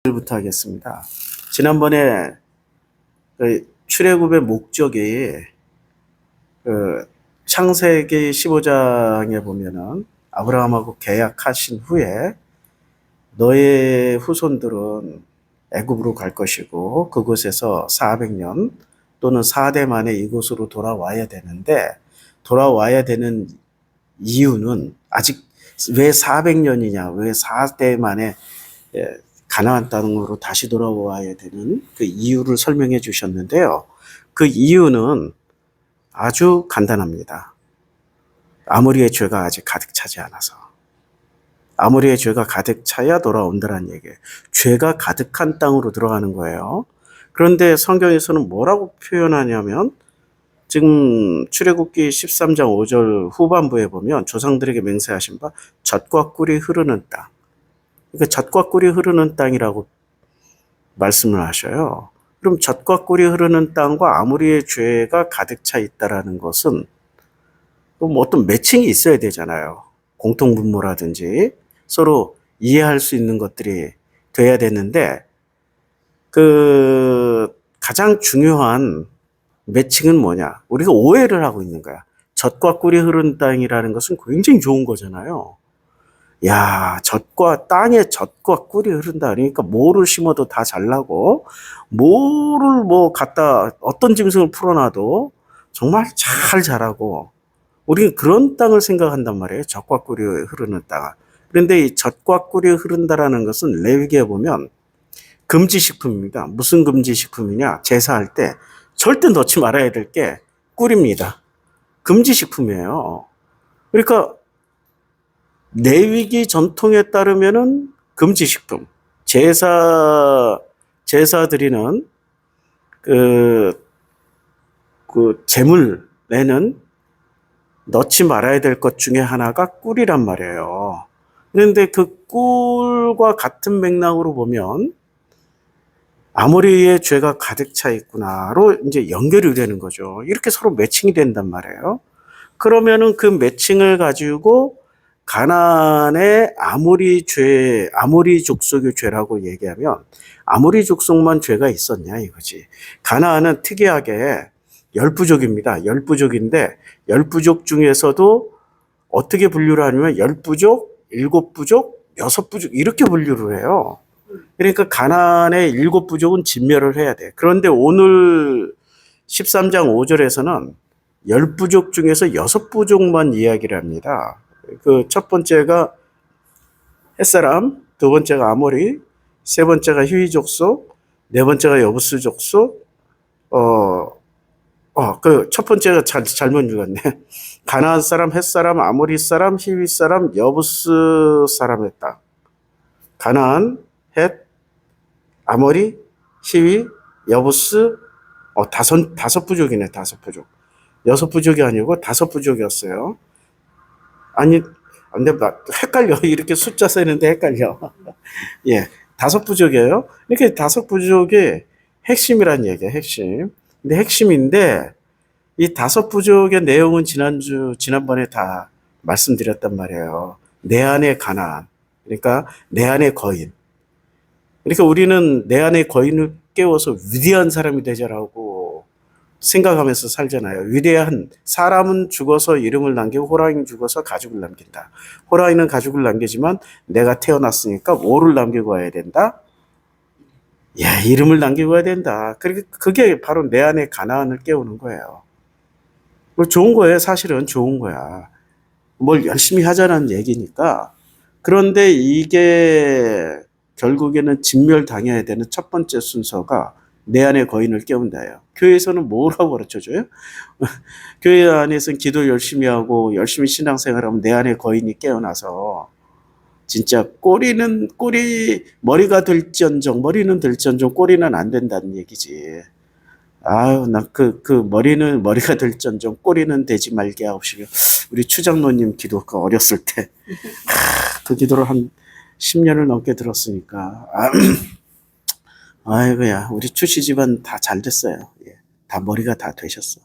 부터 하겠습니다. 지난번에 출애굽의 목적이 창세기 15장에 보면은 아브라함하고 계약하신 후에 너의 후손들은 애굽으로 갈 것이고 그곳에서 400년 또는 4대 만에 이곳으로 돌아와야 되는데, 돌아와야 되는 이유는 아직 왜 400년이냐, 왜 4대 만에 가나안 땅으로 다시 돌아와야 되는 그 이유를 설명해 주셨는데요. 그 이유는 아주 간단합니다. 아모리의 죄가 아직 가득 차지 않아서. 아모리의 죄가 가득 차야 돌아온다는 얘기예요. 죄가 가득한 땅으로 들어가는 거예요. 그런데 성경에서는 뭐라고 표현하냐면, 지금 출애굽기 13장 5절 후반부에 보면 조상들에게 맹세하신 바 젖과 꿀이 흐르는 땅. 그러니까 젖과 꿀이 흐르는 땅이라고 말씀을 하셔요. 그럼 젖과 꿀이 흐르는 땅과 아모리의 죄가 가득 차 있다라는 것은 뭐 어떤 매칭이 있어야 되잖아요. 공통분모라든지 서로 이해할 수 있는 것들이 돼야 되는데, 그 가장 중요한 매칭은 뭐냐? 우리가 오해를 하고 있는 거야. 젖과 꿀이 흐르는 땅이라는 것은 굉장히 좋은 거잖아요. 야, 땅에 젖과 꿀이 흐른다. 그러니까 뭐를 심어도 다 잘 나고, 뭐를 갖다 어떤 짐승을 풀어놔도 정말 잘 자라고, 우리는 그런 땅을 생각한단 말이에요. 젖과 꿀이 흐르는 땅. 그런데 이 젖과 꿀이 흐른다라는 것은 레위기에 보면 금지식품입니다. 무슨 금지식품이냐? 제사할 때 절대 넣지 말아야 될 게 꿀입니다. 금지식품이에요. 그러니까 레위기 전통에 따르면은 금지식품. 제사 드리는 제물에는 넣지 말아야 될 것 중에 하나가 꿀이란 말이에요. 그런데 그 꿀과 같은 맥락으로 보면 아모리의 죄가 가득 차 있구나로 이제 연결이 되는 거죠. 이렇게 서로 매칭이 된단 말이에요. 그러면은 그 매칭을 가지고 가나안의 아모리 족속의 죄라고 얘기하면 아모리 족속만 죄가 있었냐 이거지. 가나안은 특이하게 열부족입니다. 열부족인데 열부족 중에서도 어떻게 분류를 하냐면 열부족, 일곱부족, 여섯부족 이렇게 분류를 해요. 그러니까 가나안의 일곱 부족은 진멸을 해야 돼. 그런데 오늘 13장 5절에서는 열 부족 중에서 여섯 부족만 이야기를 합니다. 그 첫 번째가 햇사람, 두 번째가 아모리, 세 번째가 히위 족속, 네 번째가 여부스 족속. 그 첫 번째가 잘못 읽었네. 가나안 사람, 햇사람, 아모리 사람, 히위 사람, 여부스 사람의 땅. 가나안, 햇, 아모리, 히위, 여부스, 다섯 부족이네, 다섯 부족. 여섯 부족이 아니고 다섯 부족이었어요. 아니, 근데 헷갈려. 이렇게 숫자 세는데 헷갈려. 예, 다섯 부족이에요. 이렇게 다섯 부족의 핵심이란 얘기예요, 핵심. 근데 핵심인데, 이 다섯 부족의 내용은 지난번에 다 말씀드렸단 말이에요. 내 안의 가나안. 그러니까 내 안의 거인. 그러니까 우리는 내 안의 거인을 깨워서 위대한 사람이 되자라고 생각하면서 살잖아요. 위대한 사람은 죽어서 이름을 남기고 호랑이는 죽어서 가죽을 남긴다. 호랑이는 가죽을 남기지만 내가 태어났으니까 뭐를 남기고 와야 된다? 예, 이름을 남기고 와야 된다. 그게 바로 내 안의 가나안을 깨우는 거예요. 좋은 거예요. 사실은 좋은 거야. 뭘 열심히 하자는 얘기니까. 그런데 이게 결국에는 진멸당해야 되는 첫 번째 순서가 내 안의 거인을 깨운다예요. 교회에서는 뭐라고 가르쳐줘요? 교회 안에서는 기도 열심히 하고 열심히 신앙생활하면 내 안의 거인이 깨어나서 진짜 머리가 될지언정 머리는 될지언정 꼬리는 안 된다는 얘기지. 아유, 머리가 될지언정 꼬리는 되지 말게 하옵시며. 우리 추장로님 기도 어렸을 때 그 기도를 한 10년을 넘게 들었으니까. 아이고야, 우리 추씨 집안 다 잘 됐어요. 예, 다 머리가 다 되셨어.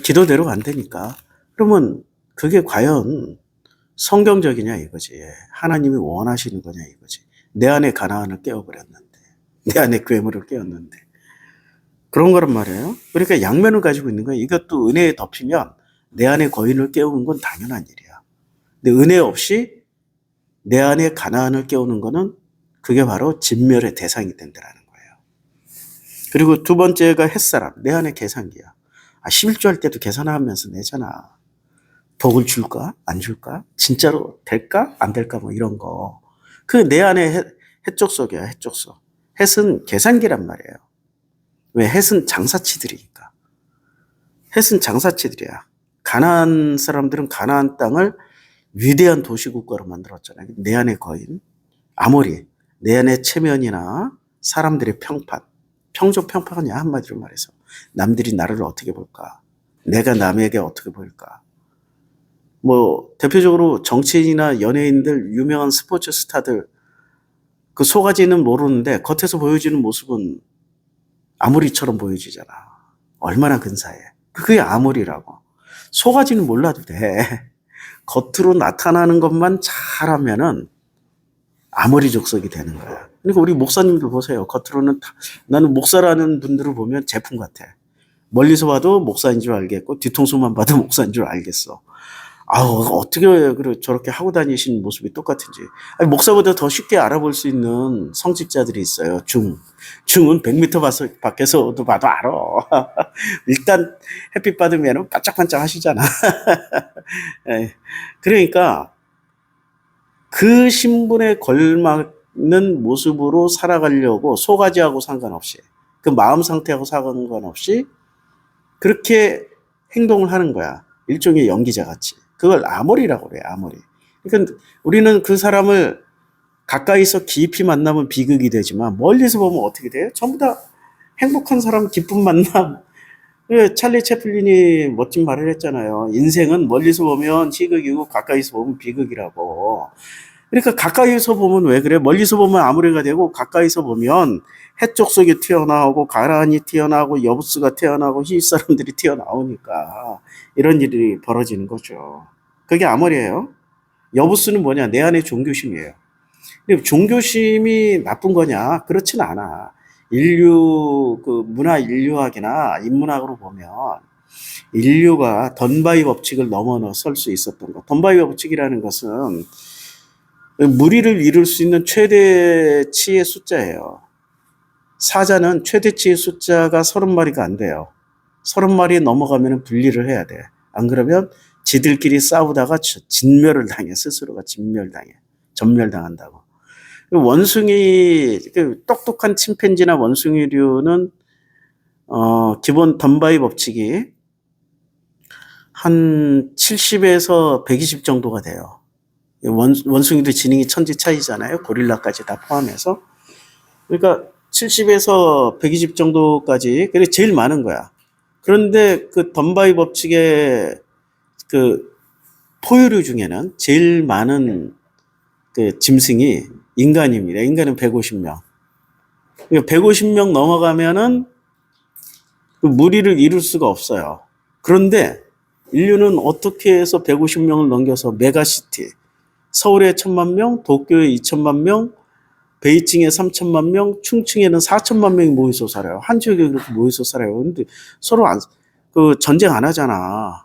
기도대로 안 되니까. 그러면 그게 과연 성경적이냐 이거지. 하나님이 원하시는 거냐 이거지. 내 안에 가나안을 깨워버렸는데, 내 안에 괴물을 깨웠는데 그런 거란 말이에요. 그러니까 양면을 가지고 있는 거예요. 이것도 은혜에 덮이면 내 안에 거인을 깨우는 건 당연한 일이야. 근데 은혜 없이 내 안에 가나안을 깨우는 거는 그게 바로 진멸의 대상이 된다라는 거예요. 그리고 두 번째가 햇사람, 내 안에 계산기야. 11조 할 때도 계산하면서 내잖아. 복을 줄까? 안 줄까? 진짜로 될까? 안 될까? 뭐 이런 거. 그 내 안에 햇족속이야, 햇족속. 햇은 계산기란 말이에요. 왜? 햇은 장사치들이니까. 햇은 장사치들이야. 가나안 사람들은 가나안 땅을 위대한 도시국가로 만들었잖아요. 내 안에 거인, 아모리, 내 안에 체면이나 사람들의 평판. 평조평판이야, 한마디로 말해서. 남들이 나를 어떻게 볼까? 내가 남에게 어떻게 보일까? 뭐 대표적으로 정치인이나 연예인들, 유명한 스포츠 스타들 그 속아지는 모르는데 겉에서 보여지는 모습은 아모리처럼 보여지잖아. 얼마나 근사해. 그게 아모리라고. 속아지는 몰라도 돼. 겉으로 나타나는 것만 잘하면은 아모리 족속이 되는 거야. 그러니까 우리 목사님들 보세요. 겉으로는 나는 목사라는 분들을 보면 제품 같아. 멀리서 봐도 목사인 줄 알겠고 뒤통수만 봐도 목사인 줄 알겠어. 아우, 어떻게 저렇게 하고 다니시는 모습이 똑같은지. 아니, 목사보다 더 쉽게 알아볼 수 있는 성직자들이 있어요. 중은 100m 밖에서도 봐도 알아. 일단 햇빛 받으면 반짝반짝 하시잖아. 그러니까 그 신분에 걸맞는 모습으로 살아가려고 속아지하고 상관없이, 그 마음 상태하고 상관없이 그렇게 행동을 하는 거야. 일종의 연기자 같이. 그걸 아모리라고 그래, 아모리. 그러니까 우리는 그 사람을 가까이서 깊이 만나면 비극이 되지만 멀리서 보면 어떻게 돼요? 전부 다 행복한 사람, 기쁜 만남. 찰리 채플린이 멋진 말을 했잖아요. 인생은 멀리서 보면 희극이고 가까이서 보면 비극이라고. 그러니까 가까이서 보면 왜 그래? 멀리서 보면 아모리가 되고 가까이서 보면 햇족속이 튀어나오고 가라안이 튀어나오고 여부스가 튀어나오고 히윗 사람들이 튀어나오니까 이런 일이 벌어지는 거죠. 그게 아모리예요. 여부스는 뭐냐? 내 안에 종교심이에요. 근데 종교심이 나쁜 거냐? 그렇진 않아. 문화 인류학이나 인문학으로 보면 인류가 던바이 법칙을 넘어설 수 있었던 것. 던바이 법칙이라는 것은 무리를 이룰 수 있는 최대치의 숫자예요. 사자는 최대치의 숫자가 30마리가 안 돼요. 30마리 넘어가면 분리를 해야 돼. 안 그러면 지들끼리 싸우다가 진멸을 당해. 스스로가 전멸당한다고. 원숭이, 똑똑한 침팬지나 원숭이류는 기본 던바이 법칙이 한 70에서 120 정도가 돼요. 원숭이도 지능이 천지 차이잖아요. 고릴라까지 다 포함해서. 그러니까 70에서 120 정도까지, 그게 제일 많은 거야. 그런데 그 던바이 법칙의 그 포유류 중에는 제일 많은 그 짐승이 인간입니다. 인간은 150명. 그러니까 150명 넘어가면은 그 무리를 이룰 수가 없어요. 그런데 인류는 어떻게 해서 150명을 넘겨서 메가시티, 서울에 1000만 명, 도쿄에 2000만 명, 베이징에 3000만 명, 충칭에는 4000만 명이 모여서 살아요. 한 지역에 그렇게 모여서 살아요. 근데 서로 전쟁 안 하잖아.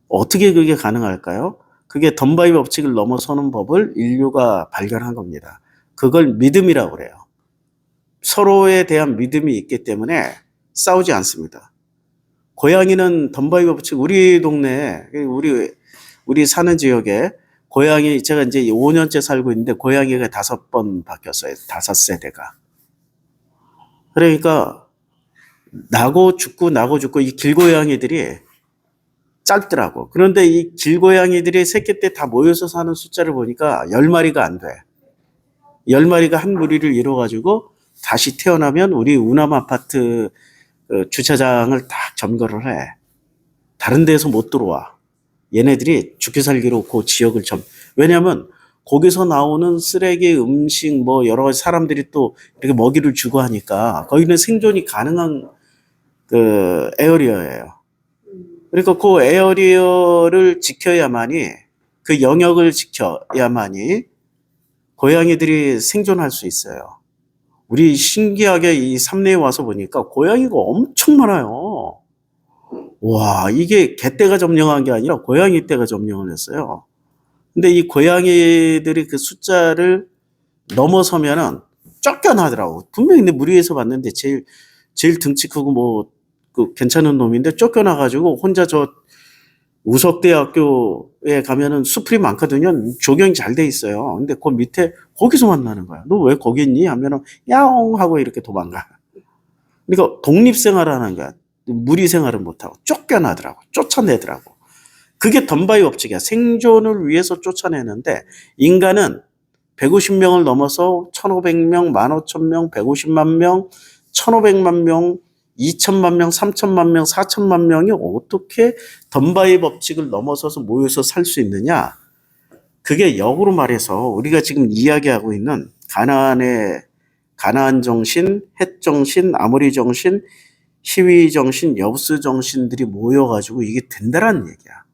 어떻게 그게 가능할까요? 그게 던바이 법칙을 넘어서는 법을 인류가 발견한 겁니다. 그걸 믿음이라고 그래요. 서로에 대한 믿음이 있기 때문에 싸우지 않습니다. 고양이는 던바이 법칙, 우리 동네에, 우리 사는 지역에 고양이, 제가 이제 5년째 살고 있는데 고양이가 5번 바뀌었어요. 5세대가. 그러니까 나고 죽고 이 길고양이들이 짧더라고. 그런데 이 길고양이들이 새끼 때 다 모여서 사는 숫자를 보니까 10마리가 안 돼. 10마리가 한 무리를 이뤄가지고 다시 태어나면 우리 우남 아파트 주차장을 딱 점거를 해. 다른 데에서 못 들어와. 얘네들이 죽기 살기로 그 지역을 왜냐면 거기서 나오는 쓰레기, 음식, 뭐 여러 가지 사람들이 또 이렇게 먹이를 주고 하니까 거기는 생존이 가능한 에어리어예요. 그러니까 그 에어리어를 지켜야만이 그 영역을 지켜야만이 고양이들이 생존할 수 있어요. 우리 신기하게 이 삼내에 와서 보니까 고양이가 엄청 많아요. 와, 이게 개떼가 점령한 게 아니라 고양이 떼가 점령을 했어요. 근데 이 고양이들이 그 숫자를 넘어서면은 쫓겨나더라고. 분명히 내 무리에서 봤는데 제일 등치 크고 뭐 그 괜찮은 놈인데 쫓겨나가지고 혼자 저 우석대학교에 가면은 수풀이 많거든요. 조경이 잘 돼 있어요. 근데 그 밑에 거기서 만나는 거야. 너 왜 거기 있니? 하면은 야옹 하고 이렇게 도망가. 그러니까 독립생활하는 거야. 무리 생활을 못하고 쫓겨나더라고. 쫓아내더라고. 그게 덤바이 법칙이야. 생존을 위해서 쫓아내는데 인간은 150명을 넘어서 1500명, 15,000명, 150만 명, 1500만 명, 2천만 명, 3천만 명, 4천만 명이 어떻게 덤바이 법칙을 넘어서서 모여서 살 수 있느냐? 그게 역으로 말해서 우리가 지금 이야기하고 있는 가나안 정신, 헷 정신, 아모리 정신, 시위 정신, 여부스 정신들이 모여가지고 이게 된다라는 얘기야.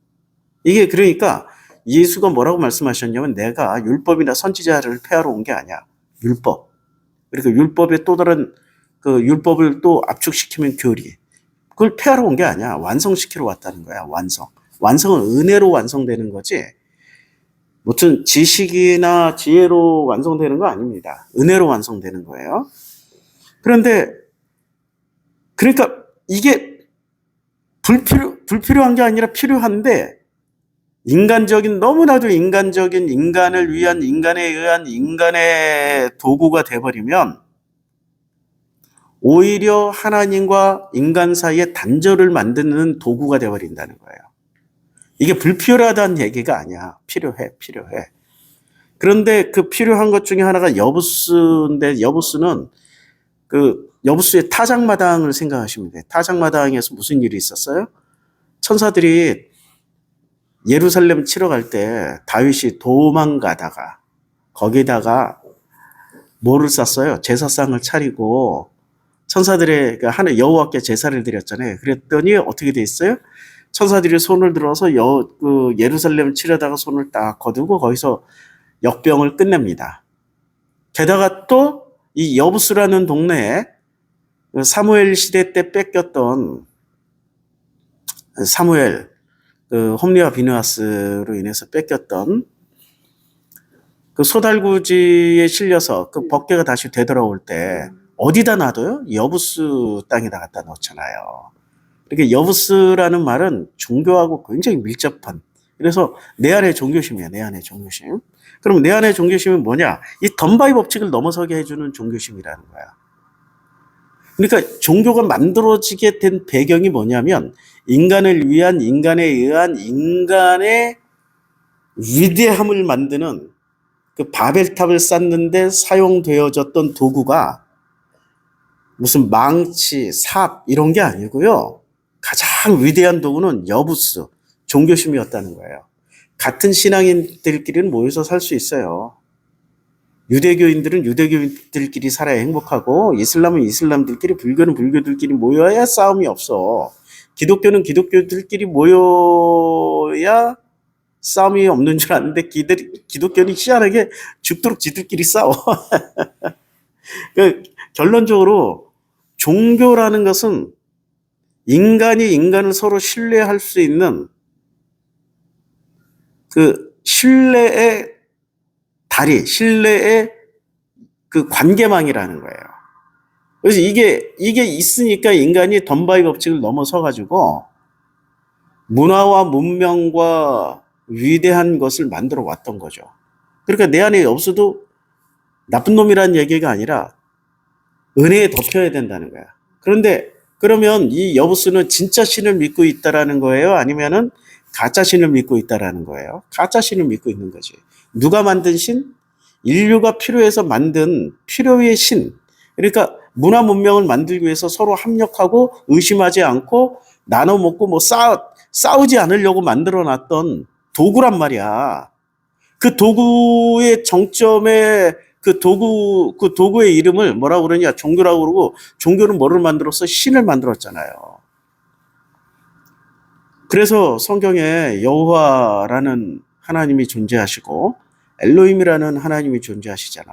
이게 그러니까 예수가 뭐라고 말씀하셨냐면 내가 율법이나 선지자를 폐하러 온 게 아니야. 율법. 그러니까 율법에 또 다른 그 율법을 또 압축시키면 교리. 그걸 폐하러 온 게 아니야. 완성시키러 왔다는 거야. 완성. 완성은 은혜로 완성되는 거지. 무슨 지식이나 지혜로 완성되는 거 아닙니다. 은혜로 완성되는 거예요. 그런데 그러니까 이게 불필요한 게 아니라 필요한데 너무나도 인간적인 인간을 위한 인간에 의한 인간의 도구가 돼버리면 오히려 하나님과 인간 사이에 단절을 만드는 도구가 돼버린다는 거예요. 이게 불필요하다는 얘기가 아니야. 필요해. 그런데 그 필요한 것 중에 하나가 여부스인데 여부스는 그 여부스의 타작마당을 생각하시면 돼요. 타작마당에서 무슨 일이 있었어요? 천사들이 예루살렘 치러 갈 때 다윗이 도망가다가 거기다가 뭐를 쌌어요? 제사상을 차리고 천사들의 하늘 여호와께 제사를 드렸잖아요. 그랬더니 어떻게 돼 있어요? 천사들이 손을 들어서 예루살렘 치려다가 손을 딱 거두고 거기서 역병을 끝냅니다. 게다가 또 이 여부스라는 동네에 사무엘 시대 때 뺏겼던 사무엘 그 홈리와 비느하스로 인해서 뺏겼던 그 소달구지에 실려서 그 법궤가 다시 되돌아올 때 어디다 놔둬요? 여부스 땅에다 갖다 놓잖아요. 이렇게 여부스라는 말은 종교하고 굉장히 밀접한. 그래서 내 안에 종교심이야. 내 안에 종교심. 그럼 내 안에 종교심은 뭐냐? 이 덤바이 법칙을 넘어서게 해주는 종교심이라는 거야. 그러니까 종교가 만들어지게 된 배경이 뭐냐면 인간을 위한 인간에 의한 인간의 위대함을 만드는 그 바벨탑을 쌓는데 사용되어졌던 도구가 무슨 망치, 삽 이런 게 아니고요. 가장 위대한 도구는 여부스, 종교심이었다는 거예요. 같은 신앙인들끼리는 모여서 살 수 있어요. 유대교인들은 유대교인들끼리 살아야 행복하고 이슬람은 이슬람들끼리, 불교는 불교들끼리 모여야 싸움이 없어. 기독교는 기독교들끼리 모여야 싸움이 없는 줄 아는데 기독교는 희한하게 죽도록 지들끼리 싸워. 그러니까 결론적으로 종교라는 것은 인간이 인간을 서로 신뢰할 수 있는 그 신뢰의 다리, 신뢰의 그 관계망이라는 거예요. 그래서 이게 있으니까 인간이 덤바이 법칙을 넘어서가지고 문화와 문명과 위대한 것을 만들어 왔던 거죠. 그러니까 내 안에 없어도 나쁜 놈이라는 얘기가 아니라 은혜에 덮여야 된다는 거야. 그런데 그러면 이 여부스는 진짜 신을 믿고 있다라는 거예요? 아니면은 가짜 신을 믿고 있다라는 거예요? 가짜 신을 믿고 있는 거지. 누가 만든 신? 인류가 필요해서 만든 필요의 신. 그러니까 문화 문명을 만들기 위해서 서로 합력하고 의심하지 않고 나눠 먹고 뭐 싸우지 않으려고 만들어 놨던 도구란 말이야. 그 도구의 정점에 그 도구의 이름을 뭐라고 그러냐? 종교라고 그러고 종교는 뭐를 만들었어? 신을 만들었잖아요. 그래서 성경에 여호와라는 하나님이 존재하시고 엘로힘이라는 하나님이 존재하시잖아.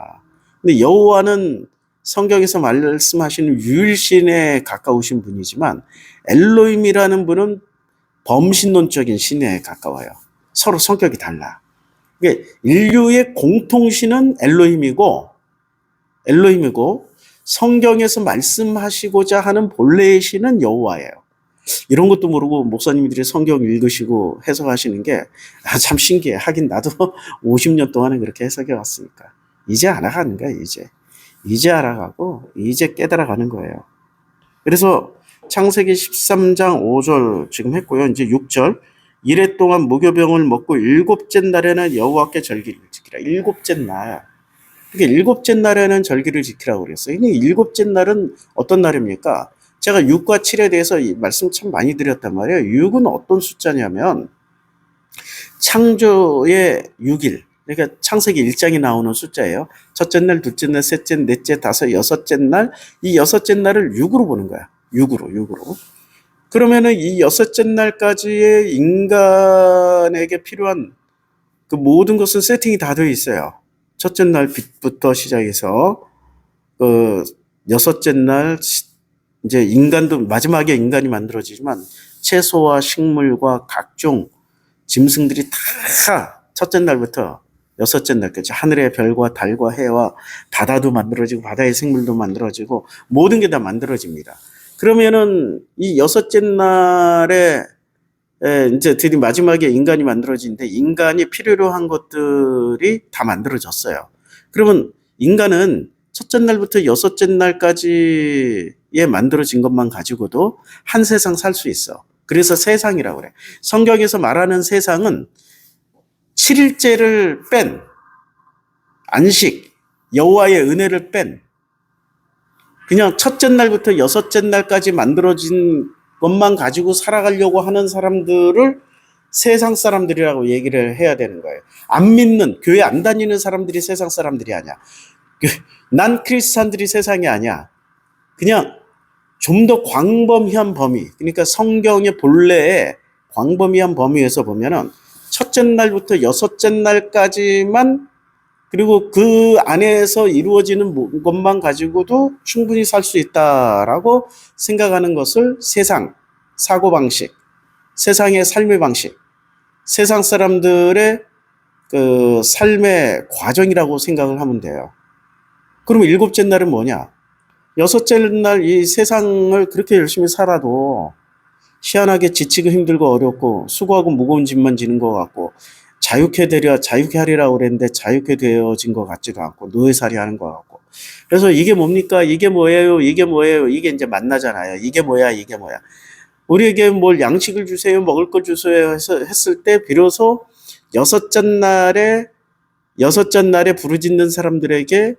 근데 여호와는 성경에서 말씀하시는 유일신에 가까우신 분이지만 엘로힘이라는 분은 범신론적인 신에 가까워요. 서로 성격이 달라. 그러니까 인류의 공통신은 엘로힘이고 성경에서 말씀하시고자 하는 본래의 신은 여호와예요. 이런 것도 모르고 목사님들이 성경 읽으시고 해석하시는 게 참 신기해. 하긴 나도 50년 동안은 그렇게 해석해 왔으니까. 이제 알아가는 거야, 이제 알아가고 이제 깨달아가는 거예요. 그래서 창세기 13장 5절 지금 했고요. 이제 6절. 이래 동안 무교병을 먹고 일곱째 날에는 여호와께 절기를 지키라. 일곱째 날. 그러니까 일곱째 날에는 절기를 지키라고 그랬어요. 근데 일곱째 날은 어떤 날입니까? 제가 6과 7에 대해서 이 말씀 참 많이 드렸단 말이에요. 6은 어떤 숫자냐면 창조의 6일. 그러니까 창세기 1장에 나오는 숫자예요. 첫째 날, 둘째 날, 셋째, 넷째, 다섯, 여섯째 날. 이 여섯째 날을 6으로 보는 거야. 6으로. 그러면은 이 여섯째 날까지의 인간에게 필요한 그 모든 것은 세팅이 다 되어 있어요. 첫째 날부터 시작해서 여섯째 날 이제 인간도 마지막에 인간이 만들어지지만 채소와 식물과 각종 짐승들이 다 첫째 날부터 여섯째 날까지 하늘의 별과 달과 해와 바다도 만들어지고 바다의 생물도 만들어지고 모든 게 다 만들어집니다. 그러면은 이 여섯째 날에 이제 드디어 마지막에 인간이 만들어지는데 인간이 필요로 한 것들이 다 만들어졌어요. 그러면 인간은 첫째 날부터 여섯째 날까지에 만들어진 것만 가지고도 한 세상 살 수 있어. 그래서 세상이라고 그래. 성경에서 말하는 세상은 7일째를 뺀 안식, 여호와의 은혜를 뺀 그냥 첫째 날부터 여섯째 날까지 만들어진 것만 가지고 살아가려고 하는 사람들을 세상 사람들이라고 얘기를 해야 되는 거예요. 안 믿는, 교회 안 다니는 사람들이 세상 사람들이 아니야. 난 크리스찬들이 세상이 아니야. 그냥 좀 더 광범위한 범위, 그러니까 성경의 본래의 광범위한 범위에서 보면은 첫째 날부터 여섯째 날까지만 그리고 그 안에서 이루어지는 것만 가지고도 충분히 살 수 있다라고 생각하는 것을 세상, 사고방식, 세상의 삶의 방식, 세상 사람들의 그 삶의 과정이라고 생각을 하면 돼요. 그럼 일곱째 날은 뭐냐? 여섯째 날 이 세상을 그렇게 열심히 살아도 희한하게 지치고 힘들고 어렵고 수고하고 무거운 짐만 지는 것 같고 자유케 하리라고 그랬는데 자유케 되어진 것 같지도 않고 노예살이 하는 것 같고 그래서 이게 뭡니까? 이게 뭐예요? 이게 이제 만나잖아요. 이게 뭐야? 우리에게 뭘 양식을 주세요, 먹을 거 주세요 했을 때 비로소 여섯째 날에 부르짖는 사람들에게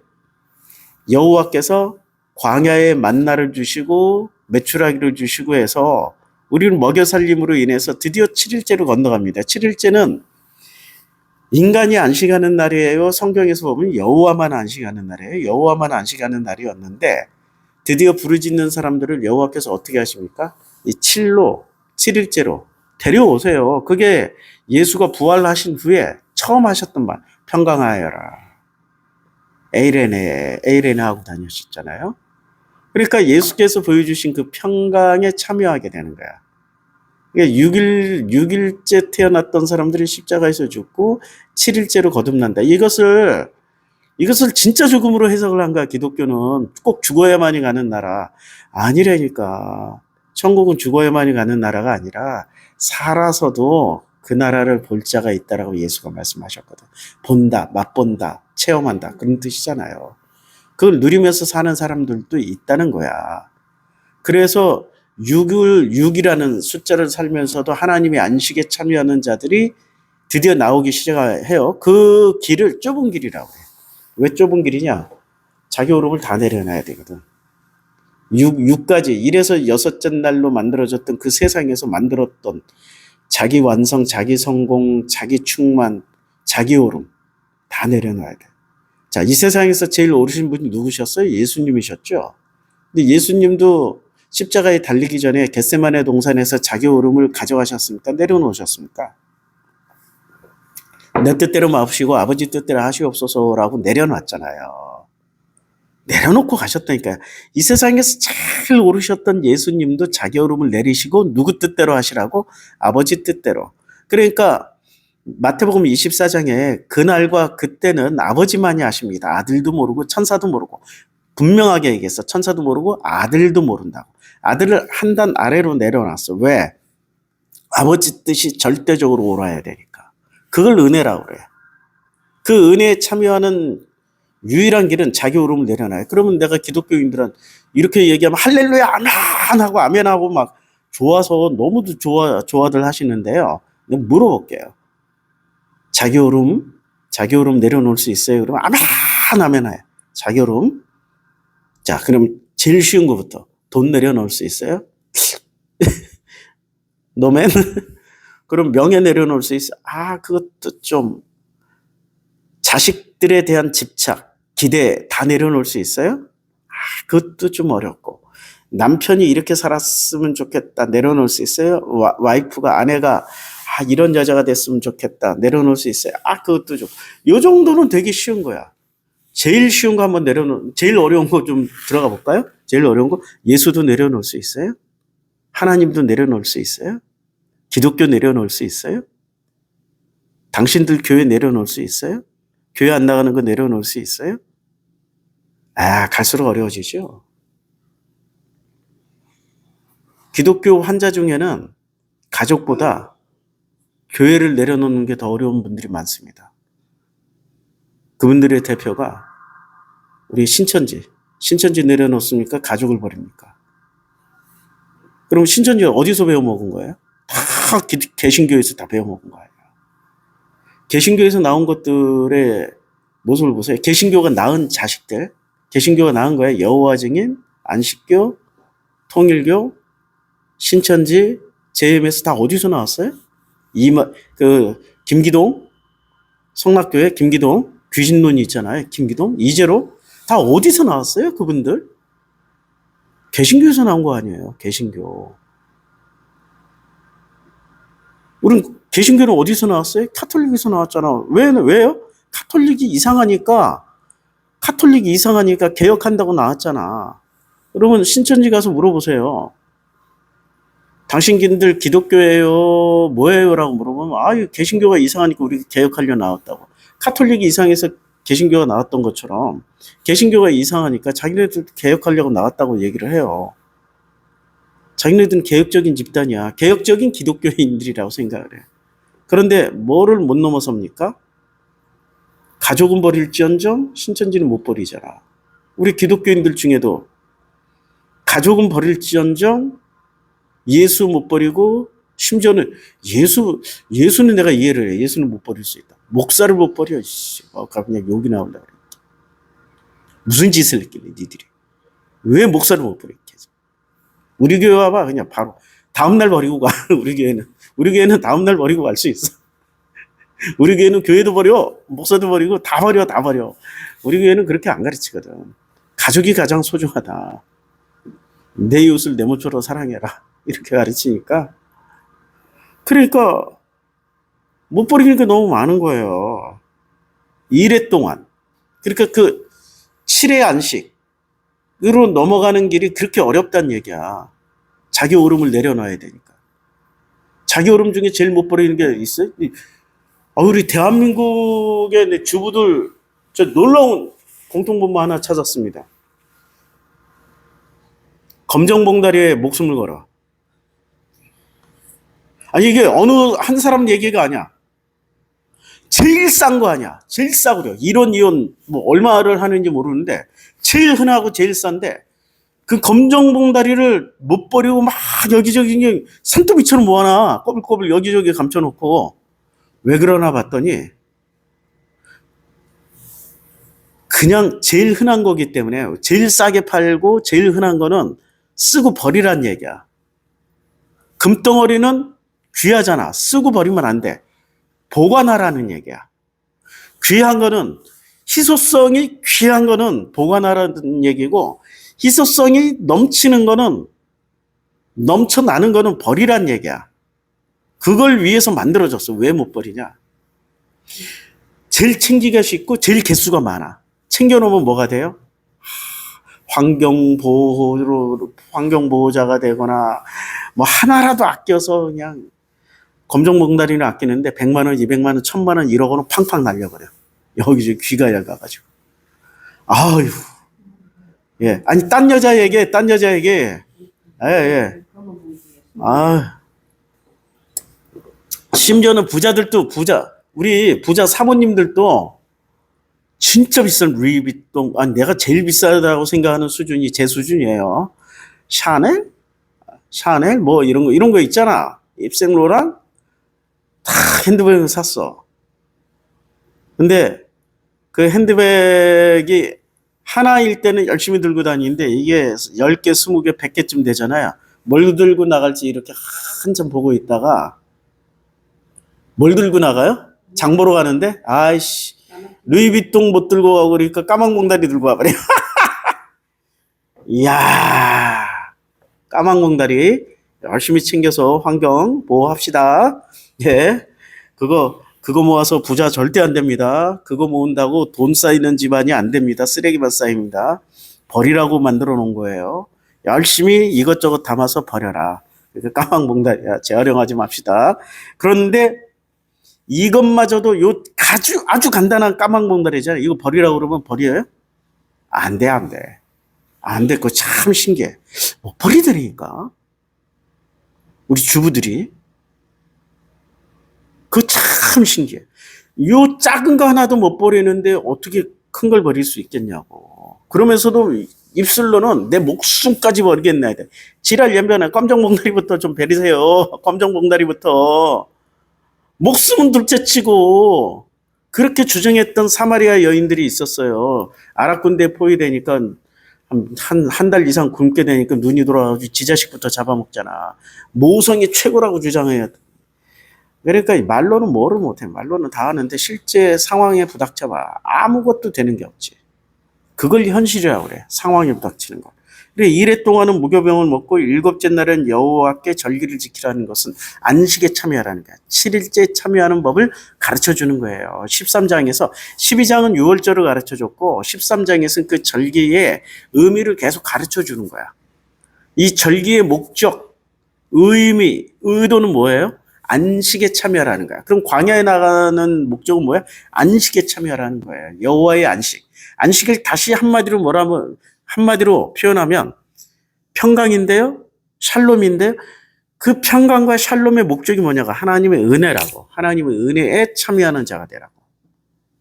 여호와께서 광야에 만나를 주시고 메추라기를 주시고 해서 우리를 먹여 살림으로 인해서 드디어 7일째로 건너갑니다. 7일째는 인간이 안식하는 날이에요. 성경에서 보면 여호와만 안식하는 날이에요. 여호와만 안식하는 날이었는데 드디어 부르짖는 사람들을 여호와께서 어떻게 하십니까? 이 7일째로 데려오세요. 그게 예수가 부활하신 후에 처음 하셨던 말, 평강하여라. 에이레네 하고 다니셨잖아요. 그러니까 예수께서 보여주신 그 평강에 참여하게 되는 거야. 그러니까 6일째 태어났던 사람들이 십자가에서 죽고 7일째로 거듭난다. 이것을 진짜 죽음으로 해석을 한 거야. 기독교는 꼭 죽어야만이 가는 나라 아니라니까. 천국은 죽어야만이 가는 나라가 아니라 살아서도 그 나라를 볼 자가 있다라고 예수가 말씀하셨거든. 본다, 맛본다, 체험한다. 그런 뜻이잖아요. 그걸 누리면서 사는 사람들도 있다는 거야. 그래서 6이라는 숫자를 살면서도 하나님의 안식에 참여하는 자들이 드디어 나오기 시작해요. 그 길을 좁은 길이라고 해요. 왜 좁은 길이냐? 자기 오름을 다 내려놔야 되거든. 6까지 1에서 여섯째 날로 만들어졌던 그 세상에서 만들었던 자기 완성, 자기 성공, 자기 충만, 자기 오름 다 내려놔야 돼. 자, 이 세상에서 제일 오르신 분이 누구셨어요? 예수님이셨죠. 근데 예수님도 십자가에 달리기 전에 겟세마네 동산에서 자기 오름을 가져가셨습니까? 내려놓으셨습니까? 내 뜻대로 마옵시고 아버지 뜻대로 하시옵소서라고 내려놨잖아요. 내려놓고 가셨다니까요. 이 세상에서 제일 오르셨던 예수님도 자기 얼음을 내리시고 누구 뜻대로 하시라고? 아버지 뜻대로. 그러니까 마태복음 24장에 그날과 그때는 아버지만이 아십니다. 아들도 모르고 천사도 모르고. 분명하게 얘기했어. 천사도 모르고 아들도 모른다고. 아들을 한 단 아래로 내려놨어. 왜? 아버지 뜻이 절대적으로 옳아야 되니까. 그걸 은혜라고 그래요. 그 은혜에 참여하는 유일한 길은 자기 오름을 내려놔요. 그러면 내가 기독교인들은 이렇게 얘기하면 할렐루야 아멘 하고 아멘 하고 막 좋아서 너무도 좋아들 하시는데요. 내가 물어볼게요. 자기 오름 내려놓을 수 있어요? 그러면 아멘 해요. 자기 오름. 자, 그럼 제일 쉬운 것부터 돈 내려놓을 수 있어요? 노맨? 그럼 명예 내려놓을 수 있어요? 그것도 좀 자식들에 대한 집착, 기대 다 내려놓을 수 있어요? 그것도 좀 어렵고. 남편이 이렇게 살았으면 좋겠다 내려놓을 수 있어요? 와이프가 아내가 이런 여자가 됐으면 좋겠다 내려놓을 수 있어요? 그것도 좀. 요 정도는 되게 쉬운 거야. 제일 쉬운 거 한번 제일 어려운 거 좀 들어가 볼까요? 제일 어려운 거 예수도 내려놓을 수 있어요? 하나님도 내려놓을 수 있어요? 기독교 내려놓을 수 있어요? 당신들 교회 내려놓을 수 있어요? 교회 안 나가는 거 내려놓을 수 있어요? 갈수록 어려워지죠. 기독교 환자 중에는 가족보다 교회를 내려놓는 게 더 어려운 분들이 많습니다. 그분들의 대표가 우리 신천지 내려놓습니까? 가족을 버립니까? 그럼 신천지 어디서 배워먹은 거예요? 다 개신교에서 다 배워먹은 거예요. 개신교에서 나온 것들의 모습을 보세요. 개신교가 낳은 자식들, 개신교가 낳은 거예요. 여호와 증인, 안식교, 통일교, 신천지, JMS 다 어디서 나왔어요? 김기동, 성락교회 김기동, 귀신론이 있잖아요. 김기동, 이재로 다 어디서 나왔어요? 그분들? 개신교에서 나온 거 아니에요. 개신교. 우린 개신교는 어디서 나왔어요? 카톨릭에서 나왔잖아. 왜요? 카톨릭이 이상하니까 개혁한다고 나왔잖아. 그러면 신천지 가서 물어보세요. 당신들 기독교예요? 뭐예요? 라고 물어보면 개신교가 이상하니까 우리 개혁하려 나왔다고. 카톨릭이 이상해서 개신교가 나왔던 것처럼 개신교가 이상하니까 자기네들 개혁하려고 나왔다고 얘기를 해요. 자기네들은 개혁적인 집단이야. 개혁적인 기독교인들이라고 생각을 해. 그런데 뭐를 못 넘어섭니까? 가족은 버릴지언정 신천지는 못 버리잖아. 우리 기독교인들 중에도 가족은 버릴지언정 예수 못 버리고 심지어는 예수는 내가 이해를 해. 예수는 못 버릴 수 있다. 목사를 못 버려. 그냥 욕이 나오려고 그래. 무슨 짓을 했길래 니들이. 왜 목사를 못 버려? 우리 교회 와봐. 그냥 바로 다음날 버리고 가. 우리 교회는 다음날 버리고 갈 수 있어. 우리 교회는 교회도 버려, 목사도 버리고 다 버려. 우리 교회는 그렇게 안 가르치거든. 가족이 가장 소중하다. 내 이웃을 내 몸처럼 사랑해라. 이렇게 가르치니까. 그러니까 못 버리는 게 너무 많은 거예요. 2회 동안. 그러니까 그 7회 안식으로 넘어가는 길이 그렇게 어렵다는 얘기야. 자기 오름을 내려놔야 되니까. 자기 오름 중에 제일 못 버리는 게 있어요? 우리 대한민국의 주부들 저 놀라운 공통분모 하나 찾았습니다. 검정봉다리에 목숨을 걸어. 이게 어느 한 사람 얘기가 아니야. 제일 싼 거 아니야. 제일 싸구려. 이론 뭐 얼마를 하는지 모르는데 제일 흔하고 제일 싼데 그 검정봉다리를 못 버리고 막 여기저기 산더미처럼 모아놔. 꼬불꼬불 여기저기 감춰놓고. 왜 그러나 봤더니 그냥 제일 흔한 거기 때문에 제일 싸게 팔고 제일 흔한 거는 쓰고 버리란 얘기야. 금덩어리는 귀하잖아. 쓰고 버리면 안 돼. 보관하라는 얘기야. 귀한 거는 희소성이 귀한 거는 보관하라는 얘기고 희소성이 넘치는 거는 넘쳐나는 거는 버리란 얘기야. 그걸 위해서 만들어졌어. 왜 못 버리냐? 제일 챙기기가 쉽고 제일 개수가 많아. 챙겨놓으면 뭐가 돼요? 환경보호자가 되거나, 뭐 하나라도 아껴서 그냥 검정봉다리는 아끼는데 100만 원, 200만 원, 1000만 원, 1억 원은 팡팡 날려버려. 여기저기 귀가 얇아가지고. 아유. 예. 아니, 딴 여자에게. 예, 예. 아. 심지어는 우리 부자 사모님들도 진짜 비싼 루이비통, 아니, 내가 제일 비싸다고 생각하는 수준이 제 수준이에요. 샤넬, 뭐, 이런 거 있잖아. 입생로랑 다 핸드백을 샀어. 근데 그 핸드백이 하나일 때는 열심히 들고 다니는데 이게 10개, 20개, 100개쯤 되잖아요. 뭘 들고 나갈지 이렇게 한참 보고 있다가 뭘 들고 나가요? 장 보러 가는데 아이씨 루이비통 못 들고 가고 그러니까 까망봉다리 들고 와버려. 이야 까망봉다리 열심히 챙겨서 환경 보호합시다. 예, 그거 모아서 부자 절대 안 됩니다. 그거 모은다고 돈 쌓이는 집안이 안 됩니다. 쓰레기만 쌓입니다. 버리라고 만들어 놓은 거예요. 열심히 이것저것 담아서 버려라. 까망봉다리야. 재활용하지 맙시다. 그런데 이것마저도 아주 간단한 까망봉다리잖아요. 이거 버리라고 그러면 버려요? 안 돼. 안 돼. 그거 참 신기해. 뭐 버리더니까. 우리 주부들이. 그거 참 신기해. 요 작은 거 하나도 못 버리는데 어떻게 큰 걸 버릴 수 있겠냐고. 그러면서도 입술로는 내 목숨까지 버리겠네. 지랄 연변에 검정봉다리부터 좀 버리세요. 검정봉다리부터. 목숨은 둘째치고 그렇게 주장했던 사마리아 여인들이 있었어요. 아랍군대에 포위되니까 한 달 이상 굶게 되니까 눈이 돌아가지고 지 자식부터 잡아먹잖아. 모성이 최고라고 주장해요. 그러니까 말로는 뭐를 못해. 말로는 다 하는데 실제 상황에 부닥쳐봐. 아무것도 되는 게 없지. 그걸 현실이라고 그래. 상황에 부닥치는 거. 그래, 이래 동안은 무교병을 먹고 일곱째 날은 여호와께 절기를 지키라는 것은 안식에 참여하라는 거야. 7일째 참여하는 법을 가르쳐 주는 거예요. 13장에서 12장은 유월절을 가르쳐 줬고 13장에서는 그 절기의 의미를 계속 가르쳐 주는 거야. 이 절기의 목적, 의미, 의도는 뭐예요? 안식에 참여하라는 거야. 그럼 광야에 나가는 목적은 뭐야? 안식에 참여하라는 거예요. 여호와의 안식. 안식을 다시 한마디로 표현하면 평강인데요. 샬롬인데요. 그 평강과 샬롬의 목적이 뭐냐가 하나님의 은혜라고. 하나님의 은혜에 참여하는 자가 되라고.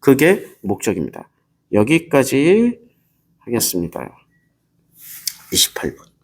그게 목적입니다. 여기까지 하겠습니다. 28분.